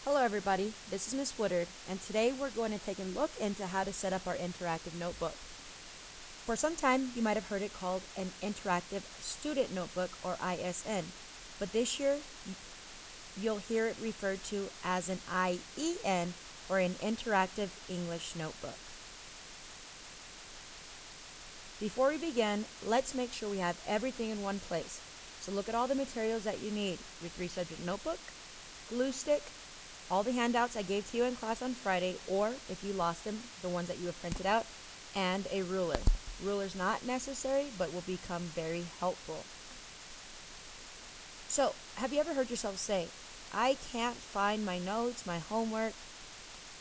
Hello everybody, this is Miss Woodard, and today we're going to take a look into how to set up our interactive notebook. For some time, you might have heard it called an Interactive Student Notebook, or ISN, but this year, you'll hear it referred to as an IEN, or an Interactive English Notebook. Before we begin, let's make sure we have everything in one place. So look at all the materials that you need: your 3-subject notebook, glue stick, all the handouts I gave to you in class on Friday, or if you lost them, the ones that you have printed out, and a ruler. Ruler's not necessary, but will become very helpful. So, have you ever heard yourself say, I can't find my notes, my homework?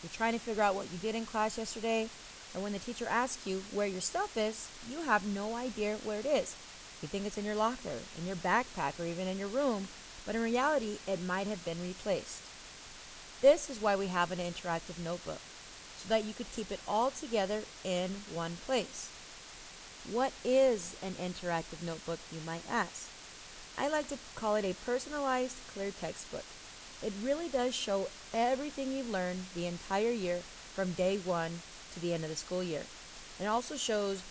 You're trying to figure out what you did in class yesterday, and when the teacher asks you where your stuff is, you have no idea where it is. You think it's in your locker, in your backpack, or even in your room, but in reality, it might have been replaced. This is why we have an interactive notebook, so that you could keep it all together in one place. What is an interactive notebook, you might ask? I like to call it a personalized, clear textbook. It really does show everything you've learned the entire year from day one to the end of the school year. It also shows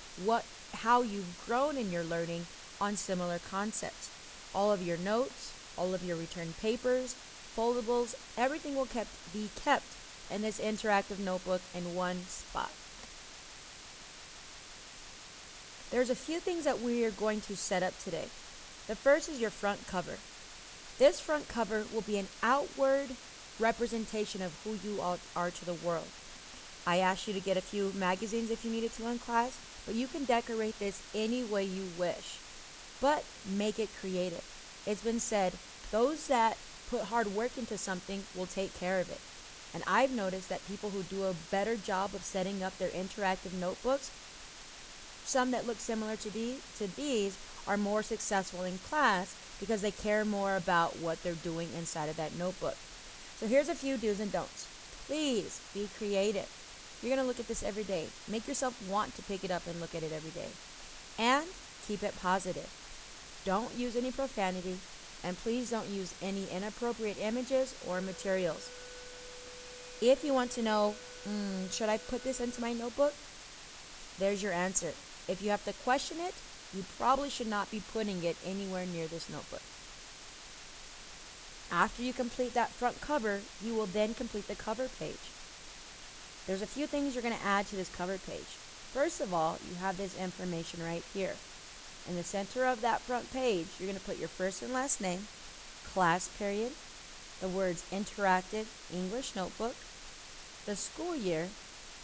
how you've grown in your learning on similar concepts. All of your notes, all of your returned papers, foldables, everything will be kept in this interactive notebook in one spot. There's a few things that we are going to set up today. The first is your front cover. This front cover will be an outward representation of who you all are to the world. I asked you to get a few magazines if you needed to in class, but you can decorate this any way you wish. But make it creative. It's been said, those that put hard work into something will take care of it. And I've noticed that people who do a better job of setting up their interactive notebooks, some that look similar to these, are more successful in class because they care more about what they're doing inside of that notebook. So here's a few do's and don'ts. Please be creative. You're going to look at this every day. Make yourself want to pick it up and look at it every day. And keep it positive. Don't use any profanity, and please don't use any inappropriate images or materials. If you want to know, should I put this into my notebook? There's your answer. If you have to question it, you probably should not be putting it anywhere near this notebook. After you complete that front cover, you will then complete the cover page. There's a few things you're going to add to this cover page. First of all, you have this information right here. In the center of that front page, you're going to put your first and last name, class period, the words Interactive English Notebook, the school year,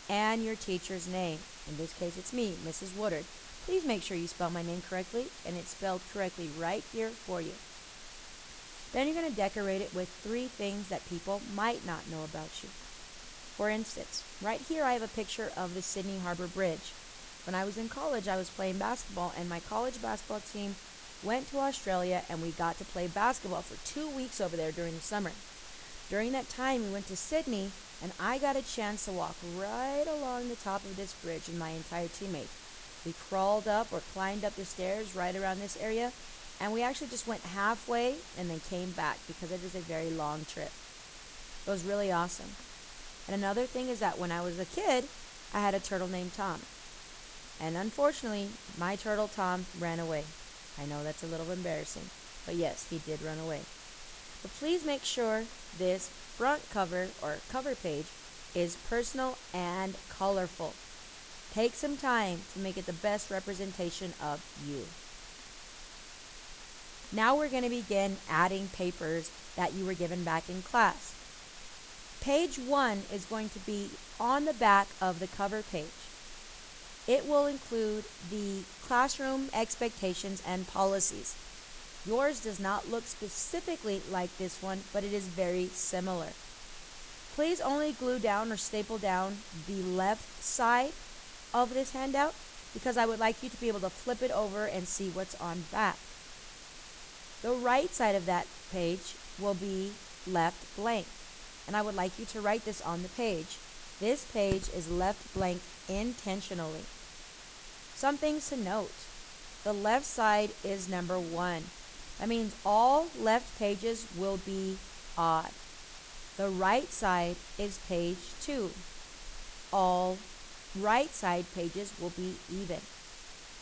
and your teacher's name. In this case, it's me, Mrs. Woodard. Please make sure you spell my name correctly, and it's spelled correctly right here for you. Then you're going to decorate it with 3 things that people might not know about you. For instance, right here I have a picture of the Sydney Harbor Bridge. When I was in college, I was playing basketball, and my college basketball team went to Australia, and we got to play basketball for 2 weeks over there during the summer. During that time, we went to Sydney, and I got a chance to walk right along the top of this bridge with my entire teammate. We crawled up or climbed up the stairs right around this area, and we actually just went halfway and then came back because it is a very long trip. It was really awesome. And another thing is that when I was a kid, I had a turtle named Tom. And unfortunately, my turtle Tom ran away. I know that's a little embarrassing, but yes, he did run away. But please make sure this front cover or cover page is personal and colorful. Take some time to make it the best representation of you. Now we're going to begin adding papers that you were given back in class. Page 1 is going to be on the back of the cover page. It will include the classroom expectations and policies. Yours does not look specifically like this one, but it is very similar. Please only glue down or staple down the left side of this handout because I would like you to be able to flip it over and see what's on back. The right side of that page will be left blank, and I would like you to write this on the page. This page is left blank intentionally. Some things to note. The left side is number 1. That means all left pages will be odd. The right side is page 2. All right side pages will be even.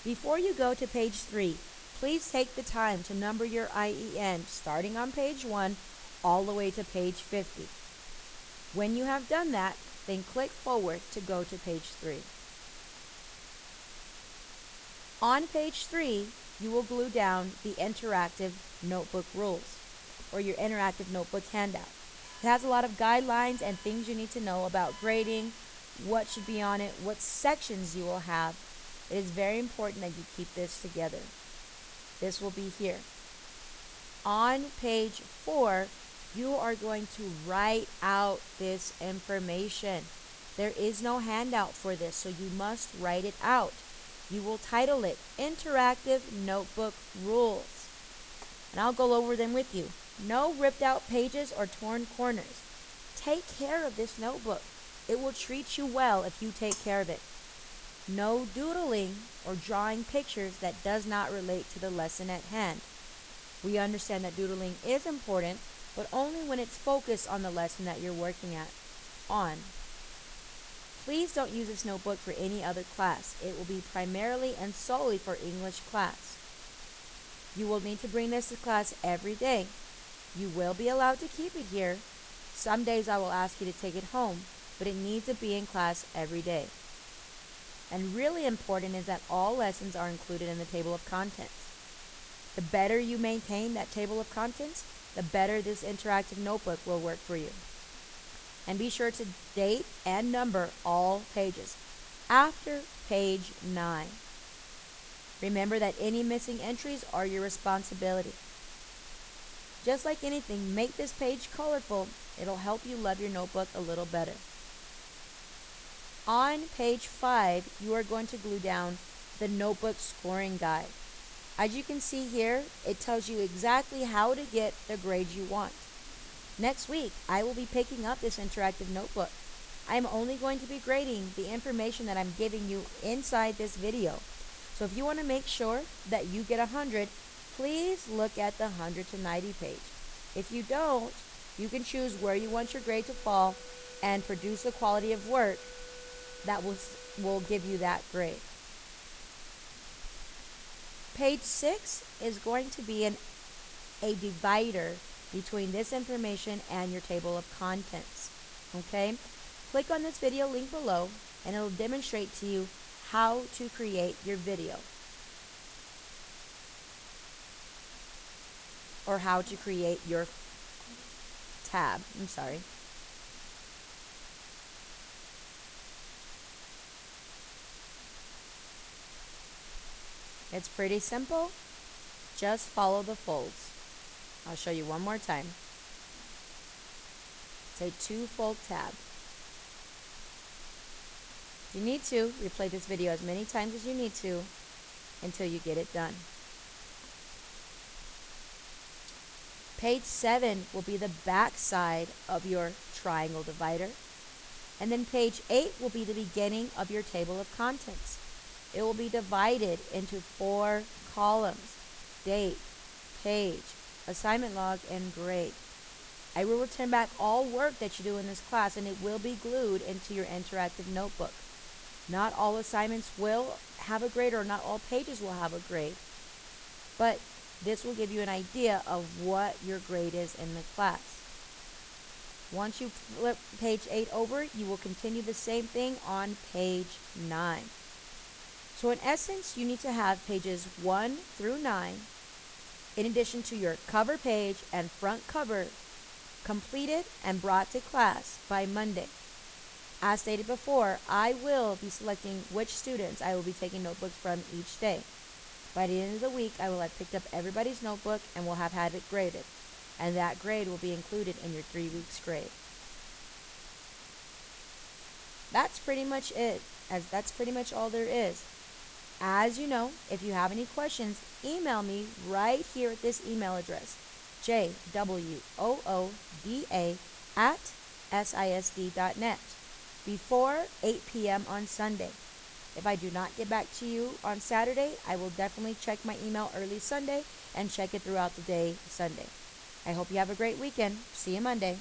Before you go to page 3, please take the time to number your IEN starting on page 1 all the way to page 50. When you have done that, then click forward to go to page 3. On page 3, you will glue down the interactive notebook rules, or your interactive notebook handout. It has a lot of guidelines and things you need to know about grading, what should be on it, what sections you will have. It is very important that you keep this together. This will be here. On page 4, you are going to write out this information. There is no handout for this, so you must write it out. You will title it Interactive Notebook Rules. And I'll go over them with you. No ripped out pages or torn corners. Take care of this notebook. It will treat you well if you take care of it. No doodling or drawing pictures that does not relate to the lesson at hand. We understand that doodling is important, but only when it's focused on the lesson that you're working on. Please don't use this notebook for any other class. It will be primarily and solely for English class. You will need to bring this to class every day. You will be allowed to keep it here. Some days I will ask you to take it home, but it needs to be in class every day. And really important is that all lessons are included in the table of contents. The better you maintain that table of contents, the better this interactive notebook will work for you. And be sure to date and number all pages after page 9. Remember that any missing entries are your responsibility. Just like anything, make this page colorful. It'll help you love your notebook a little better. On page 5, you are going to glue down the notebook scoring guide. As you can see here, it tells you exactly how to get the grades you want. Next week, I will be picking up this interactive notebook. I am only going to be grading the information that I'm giving you inside this video. So if you want to make sure that you get 100, please look at the 100 to 90 page. If you don't, you can choose where you want your grade to fall and produce the quality of work that will give you that grade. Page 6 is going to be a divider between this information and your table of contents. Okay? Click on this video link below and it will demonstrate to you how to create your video or how to create your tab. I'm sorry. It's pretty simple. Just follow the folds. I'll show you one more time. It's a 2-fold tab. If you need to, replay this video as many times as you need to until you get it done. Page 7 will be the back side of your triangle divider. And then page 8 will be the beginning of your table of contents. It will be divided into 4 columns: date, page, assignment log, and grade. I will return back all work that you do in this class, and it will be glued into your interactive notebook. Not all assignments will have a grade, or not all pages will have a grade, but this will give you an idea of what your grade is in the class. Once you flip page 8 over, you will continue the same thing on page 9. So in essence, you need to have pages 1 through 9, in addition to your cover page and front cover, completed and brought to class by Monday. As stated before, I will be selecting which students I will be taking notebooks from each day. By the end of the week, I will have picked up everybody's notebook and will have had it graded. And that grade will be included in your 3 weeks grade. That's pretty much it, as that's pretty much all there is. As you know, if you have any questions, email me right here at this email address, jwooda@sisd.net, before 8 p.m. on Sunday. If I do not get back to you on Saturday, I will definitely check my email early Sunday and check it throughout the day Sunday. I hope you have a great weekend. See you Monday.